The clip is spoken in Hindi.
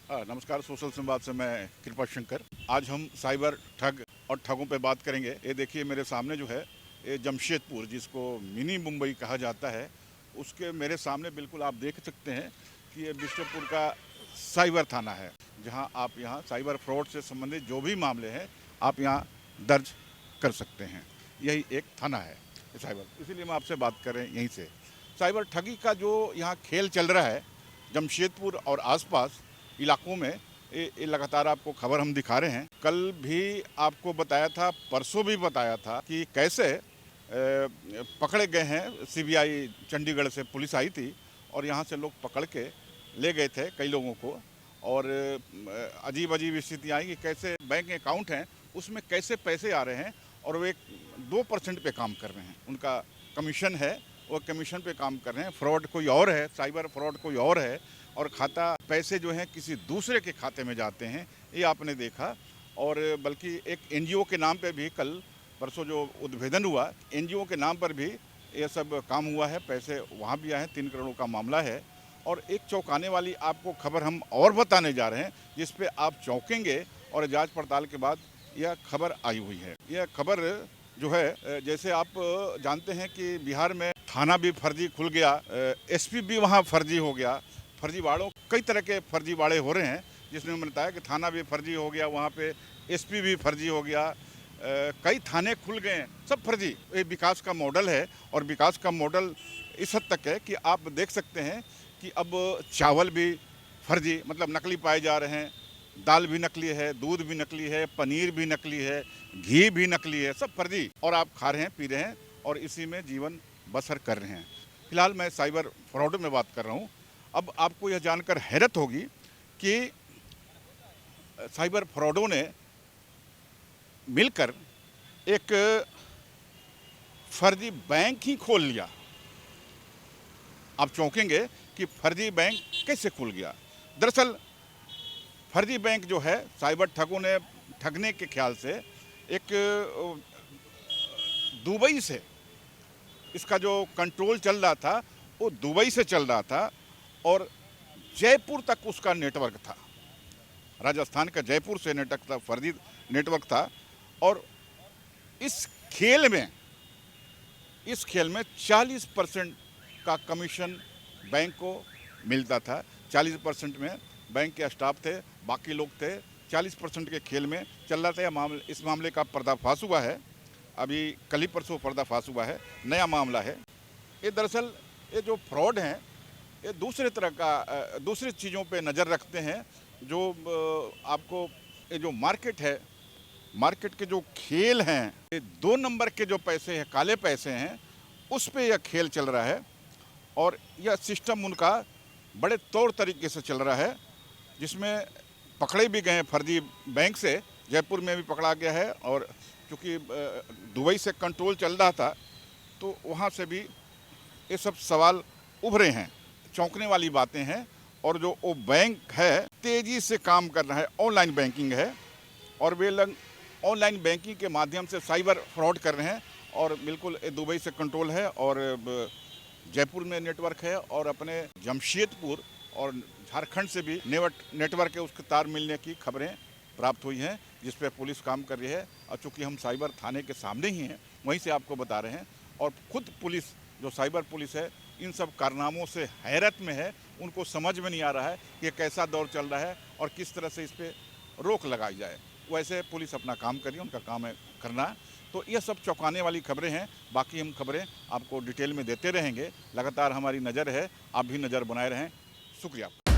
नमस्कार। सोशल संवाद से मैं कृपा शंकर। आज हम साइबर ठग और ठगों पे बात करेंगे। ये देखिए मेरे सामने जो है ये जमशेदपुर, जिसको मिनी मुंबई कहा जाता है, उसके मेरे सामने बिल्कुल आप देख सकते हैं कि ये बिष्टुपुर का साइबर थाना है, जहां आप यहाँ साइबर फ्रॉड से संबंधित जो भी मामले हैं आप यहाँ दर्ज कर सकते हैं। यही एक थाना है साइबर, इसीलिए हम आपसे बात कर रहे हैं यहीं से। साइबर ठगी का जो यहाँ खेल चल रहा है जमशेदपुर और आसपास इलाकों में, ये लगातार आपको खबर हम दिखा रहे हैं। कल भी आपको बताया था, परसों भी बताया था कि कैसे पकड़े गए हैं। सीबीआई चंडीगढ़ से पुलिस आई थी और यहाँ से लोग पकड़ के ले गए थे कई लोगों को। और अजीब अजीब स्थितियाँ आई कि कैसे बैंक अकाउंट हैं उसमें कैसे पैसे आ रहे हैं और वे 2% पे काम कर रहे हैं। उनका कमीशन है, वो कमीशन पे काम कर रहे हैं। फ्रॉड कोई और है, साइबर फ्रॉड कोई और है और खाता पैसे जो हैं किसी दूसरे के खाते में जाते हैं, ये आपने देखा। और बल्कि एक एनजीओ के नाम पे भी कल परसों जो उद्भेदन हुआ, एनजीओ के नाम पर भी ये सब काम हुआ है। पैसे वहाँ भी आए हैं, 3 करोड़ का मामला है। और एक चौंकाने वाली आपको खबर हम और बताने जा रहे हैं, जिस पे आप चौंकेंगे और जांच पड़ताल के बाद यह खबर आई हुई है। यह खबर जो है, जैसे आप जानते हैं कि बिहार में थाना भी फर्जी खुल गया, एसपी भी वहाँ फर्जी हो गया। फर्जीवाड़ों, कई तरह के फर्जीवाड़े हो रहे हैं, जिसमें मैंने बताया कि थाना भी फर्जी हो गया, वहाँ पे एसपी भी फर्जी हो गया, कई थाने खुल गए हैं, सब फर्जी। ये विकास का मॉडल है और विकास का मॉडल इस हद तक है कि आप देख सकते हैं कि अब चावल भी फर्जी, मतलब नकली पाए जा रहे हैं। दाल भी नकली है, दूध भी नकली है, पनीर भी नकली है, घी भी नकली है, सब फर्जी। और आप खा रहे हैं, पी रहे हैं और इसी में जीवन बसर कर रहे हैं। फिलहाल मैं साइबर फ्रॉड में बात कर रहा हूँ। अब आपको यह जानकर हैरत होगी कि साइबर फ्रॉडों ने मिलकर एक फर्जी बैंक ही खोल लिया। आप चौंकेंगे कि फर्जी बैंक कैसे खुल गया। दरअसल फर्जी बैंक जो है, साइबर ठगों ने ठगने के ख्याल से एक दुबई से इसका जो कंट्रोल चल रहा था वो दुबई से चल रहा था और जयपुर तक उसका नेटवर्क था। राजस्थान का जयपुर से नेटवर्क था, फर्जी नेटवर्क था। और इस खेल में 40% का कमीशन बैंक को मिलता था। 40% में बैंक के स्टाफ थे, बाकी लोग थे। 40% के खेल में चल रहा था। इस मामले का पर्दाफाश हुआ है, अभी कल ही परसों पर्दाफाश हुआ है, नया मामला है। ये दरअसल ये जो फ्रॉड हैं, ये दूसरे तरह का दूसरी चीज़ों पे नज़र रखते हैं। जो आपको ये जो मार्केट है, मार्केट के जो खेल हैं, ये 2 नंबर के जो पैसे हैं, काले पैसे हैं, उस पे यह खेल चल रहा है। और यह सिस्टम उनका बड़े तौर तरीके से चल रहा है, जिसमें पकड़े भी गए हैं फर्जी बैंक से। जयपुर में भी पकड़ा गया है और क्योंकि दुबई से कंट्रोल चल रहा था तो वहाँ से भी ये सब सवाल उभरे हैं। चौंकने वाली बातें हैं। और जो वो बैंक है तेज़ी से काम कर रहा है, ऑनलाइन बैंकिंग है और वे लोग ऑनलाइन बैंकिंग के माध्यम से साइबर फ्रॉड कर रहे हैं। और बिल्कुल दुबई से कंट्रोल है और जयपुर में नेटवर्क है और अपने जमशेदपुर और झारखंड से भी नेटवर्क है, उसके तार मिलने की खबरें प्राप्त हुई हैं, जिस पे पुलिस काम कर रही है। और चूँकि हम साइबर थाने के सामने ही हैं, वहीं से आपको बता रहे हैं। और खुद पुलिस, जो साइबर पुलिस है, इन सब कारनामों से हैरत में है। उनको समझ में नहीं आ रहा है कि ये कैसा दौर चल रहा है और किस तरह से इस पर रोक लगाई जाए। वैसे पुलिस अपना काम कर रही है, उनका काम है करना। तो ये सब चौंकाने वाली खबरें हैं। बाकी हम खबरें आपको डिटेल में देते रहेंगे। लगातार हमारी नज़र है, आप भी नज़र बनाए रहें। शुक्रिया।